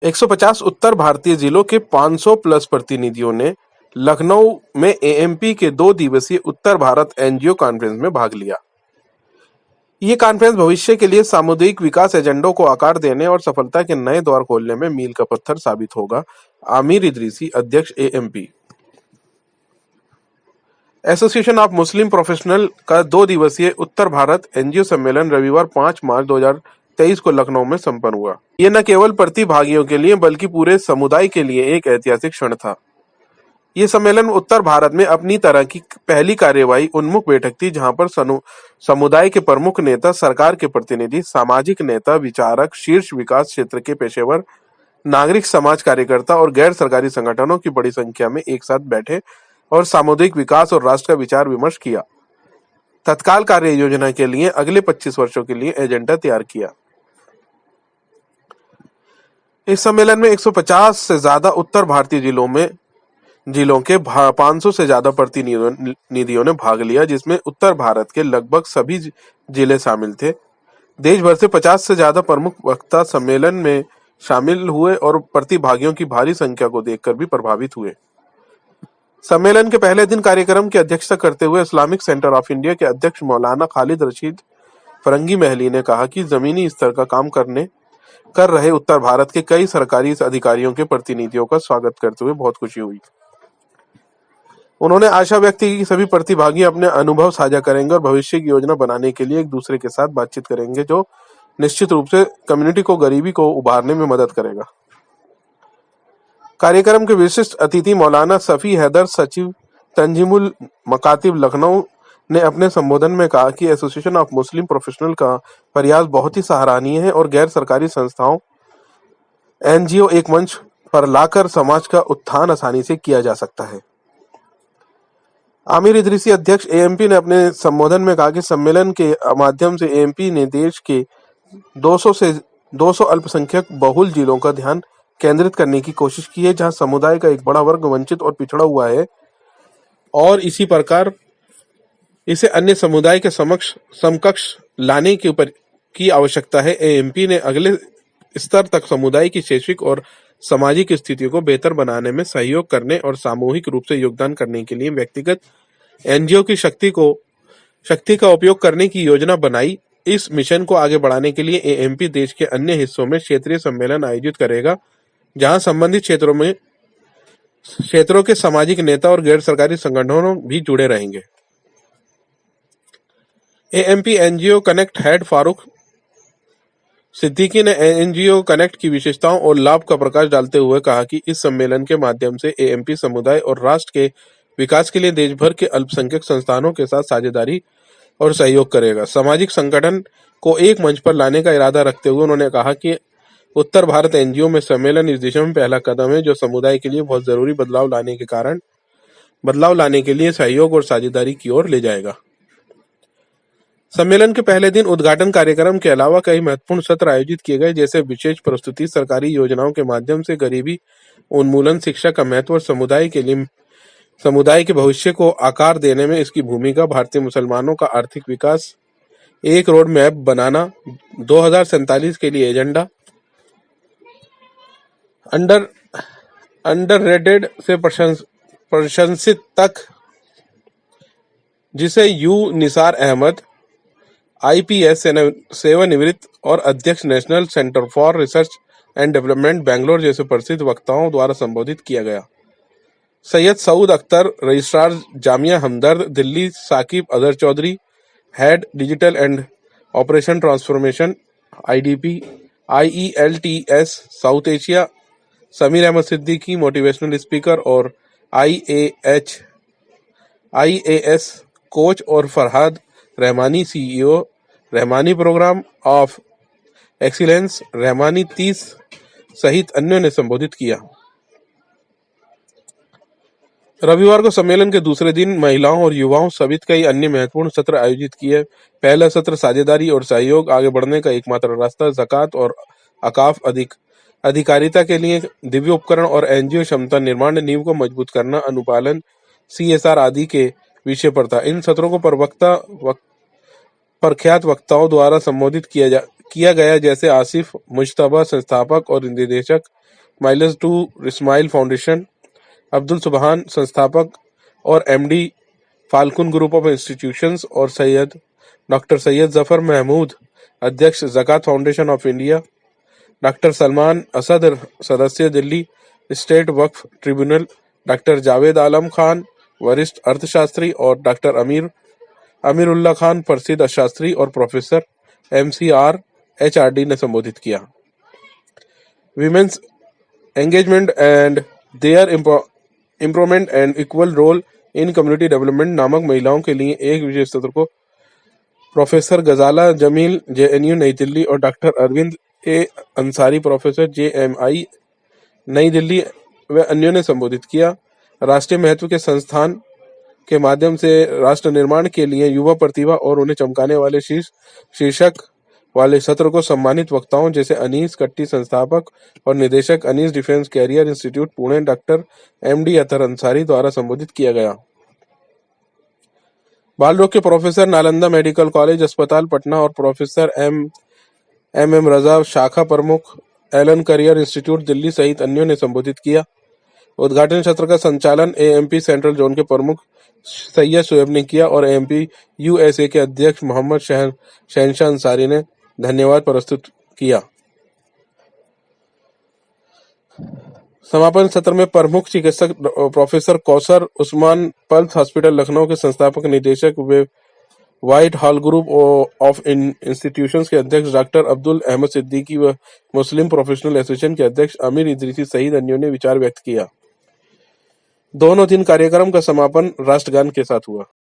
150 उत्तर भारतीय जिलों के 500 प्लस प्रतिनिधियों ने लखनऊ में एएमपी के 2 दिवसीय उत्तर भारत एनजीओ कॉन्फ्रेंस में भाग लिया। ये कॉन्फ्रेंस भविष्य के लिए सामुदायिक विकास एजेंडों को आकार देने और सफलता के नए द्वार खोलने में मील का पत्थर साबित होगा। आमिर इदरीसी, अध्यक्ष AMP. Association of Muslim professional का 2 दिवसीय उत्तर भारत एनजीओ सम्मेलन रविवार 5 मार्च 2023 को लखनऊ में संपन्न हुआ। ये न केवल प्रतिभागियों के लिए बल्कि पूरे समुदाय के लिए एक ऐतिहासिक क्षण था। ये सम्मेलन उत्तर भारत में अपनी तरह की पहली कार्यवाही उन्मुख बैठक थी, जहां पर समुदाय के प्रमुख नेता, सरकार के प्रतिनिधि, सामाजिक नेता, विचारक, शीर्ष विकास क्षेत्र के पेशेवर, नागरिक समाज कार्यकर्ता और गैर सरकारी संगठनों की बड़ी संख्या में एक साथ बैठे और सामुदायिक विकास और राष्ट्र का विचार विमर्श किया। तत्काल कार्य योजना के लिए अगले 25 वर्षों के लिए एजेंडा तैयार किया। इस सम्मेलन में 150 से ज्यादा उत्तर भारतीय जिलों के 500 से ज्यादा प्रतिनिधियों ने भाग लिया, जिसमें उत्तर भारत के लगभग सभी जिले शामिल थे। देश भर से 50 से ज्यादा प्रमुख वक्ता सम्मेलन में शामिल हुए और प्रतिभागियों की भारी संख्या को देखकर भी प्रभावित हुए। सम्मेलन के पहले दिन कार्यक्रम की अध्यक्षता करते हुए इस्लामिक सेंटर ऑफ इंडिया के अध्यक्ष मौलाना खालिद रशीद फरंगी महली ने कहा कि जमीनी स्तर का काम कर रहे उत्तर भारत के कई सरकारी अधिकारियों के प्रतिनिधियों का स्वागत करते हुए बहुत खुशी हुई। उन्होंने आशा व्यक्त की कि सभी प्रतिभागी अपने अनुभव साझा करेंगे और भविष्य की योजना बनाने के लिए एक दूसरे के साथ बातचीत करेंगे, जो निश्चित रूप से कम्युनिटी को गरीबी को उभारने में मदद करेगा। कार्यक्रम के विशिष्ट अतिथि मौलाना सफी हैदर, सचिव तंजीमुल मकातिब लखनऊ, ने अपने संबोधन में कहा कि एसोसिएशन ऑफ मुस्लिम प्रोफेशनल का प्रयास बहुत ही सराहनीय है और गैर सरकारी संस्थाओं एनजीओ एक मंच पर लाकर समाज का उत्थान आसानी से किया जा सकता है। आमिर इदरीसी, अध्यक्ष एएमपी, ने अपने संबोधन में कहा कि सम्मेलन के माध्यम से एएमपी ने देश के 200 अल्पसंख्यक बहुल जिलों का ध्यान केंद्रित करने की कोशिश की है, जहां समुदाय का एक बड़ा वर्ग वंचित और पिछड़ा हुआ है और इसी प्रकार इसे अन्य समुदाय के समकक्ष लाने की आवश्यकता है। एएमपी ने अगले स्तर तक समुदाय की शैक्षिक और सामाजिक स्थितियों को बेहतर बनाने में सहयोग करने और सामूहिक रूप से योगदान करने के लिए व्यक्तिगत एनजीओ की शक्ति का उपयोग करने की योजना बनाई। इस मिशन को आगे बढ़ाने के लिए एएमपी देश के अन्य हिस्सों में क्षेत्रीय सम्मेलन आयोजित करेगा, जहां संबंधित क्षेत्रों के सामाजिक नेता और गैर सरकारी संगठनों भी जुड़े रहेंगे। AMP NGO connect head Farooq Siddiqui ने एनजीओ कनेक्ट की विशेषताओं और लाभ का प्रकाश डालते हुए कहा कि इस सम्मेलन के माध्यम से एएमपी समुदाय और राष्ट्र के विकास के लिए देश भर के अल्पसंख्यक संस्थानों के साथ साझेदारी और सहयोग करेगा। सामाजिक संगठन को एक मंच पर लाने का इरादा रखते हुए उन्होंने कहा कि उत्तर भारत एनजीओ में सम्मेलन इस दिशा में पहला कदम है, जो समुदाय के लिए बहुत जरूरी बदलाव लाने के लिए सहयोग और साझेदारी की ओर ले जाएगा। सम्मेलन के पहले दिन उद्घाटन कार्यक्रम के अलावा कई महत्वपूर्ण सत्र आयोजित किए गए, जैसे विशेष प्रस्तुति, सरकारी योजनाओं के माध्यम से गरीबी उन्मूलन, शिक्षा का महत्व और समुदाय के भविष्य को आकार देने में इसकी भूमिका, भारतीय मुसलमानों का आर्थिक विकास, एक रोड मैप बनाना, 2047 के लिए एजेंडा, अंडररेटेड से प्रशंसित तक, जिसे यू निसार अहमद, आईपीएस सेवानिवृत्त और अध्यक्ष National Centre for Research and Development Bangalore जैसे प्रसिद्ध वक्ताओं द्वारा संबोधित किया गया। Syed Saud Akhtar, registrar Jamia Hamdard Delhi, Saqib Azhar Chaudhary, head digital and operation transformation IDP IELTS South Asia, Sameer Ahmed Siddiqui, motivational speaker और IAS कोच, और Farhad Rahmani, CEO Rahmani programme of excellence Rahmani 30 सहित अन्यों ने संबोधित किया। रविवार को सम्मेलन के दूसरे दिन महिलाओं और युवाओं सहित कई अन्य महत्वपूर्ण सत्र आयोजित किए। पहला सत्र साझेदारी और सहयोग, आगे बढ़ने का एकमात्र रास्ता, ज़कात और अकाफ अधिकारिता के लिए दिव्य उपकरण और एनजीओ क्षमता निर्माण, नींव को मजबूत करना, अनुपालन, CSR आदि के विषय पर था। इन सत्रों को प्रख्यात वक्ताओं द्वारा संबोधित किया गया, जैसे आसिफ मुज्तबा संस्थापक और निदेशक, Miles to Smile Foundation, Abdul Subhan संस्थापक और MD, Falcon Group of Institutions, और डॉक्टर सैयद जफर महमूद अध्यक्ष, Zakat Foundation of India, doctor Salman Asad सदस्य, Delhi State Waqf Tribunal, doctor Javed Alam Khan वरिष्ठ अर्थशास्त्री और डॉक्टर अमीरुल्लाह खान प्रसिद्ध अर्थशास्त्री और प्रोफेसर, MCR HRD ने संबोधित किया। Women's engagement and their improvement and equal role in community development नामक महिलाओं के लिए एक विशेष सत्र को प्रोफेसर गजाला जमील JNU नई दिल्ली और doctor Arvind A Ansari professor JMI Nai Delhi व अन्यों ने संबोधित किया। राष्ट्रीय महत्व के संस्थान के माध्यम से राष्ट्र निर्माण के लिए युवा प्रतिभा और उन्हें चमकाने वाले शीर्षक वाले सत्र को सम्मानित वक्ताओं जैसे अनीस कट्टी संस्थापक और निदेशक, Anees defence career institute Pune, doctor MD Athar Ansari द्वारा संबोधित किया गया। बाल रोग के प्रोफेसर नालंदा मेडिकल कॉलेज अस्पताल पटना और प्रोफेसर MM रजा शाखा प्रमुख, एलन करियर इंस्टीट्यूट दिल्ली सहित अन्यों ने संबोधित किया। उद्घाटन सत्र का संचालन AMP सेंट्रल जोन के प्रमुख सैयद शोएब ने किया और AMP USA के अध्यक्ष मोहम्मद शहनशाह अंसारी ने धन्यवाद प्रस्तुत किया। समापन सत्र में प्रमुख चिकित्सक professor Kausar Usman pulse hospital Lucknow के संस्थापक निदेशक व white hall group of institutions के अध्यक्ष डॉक्टर अब्दुल अहमद सिद्दीकी व मुस्लिम प्रोफेशनल एसोसिएशन के अध्यक्ष अमीर इदरीसी सहित अन्यों ने विचार व्यक्त किया। दोनों दिन कार्यक्रम का समापन राष्ट्रगान के साथ हुआ।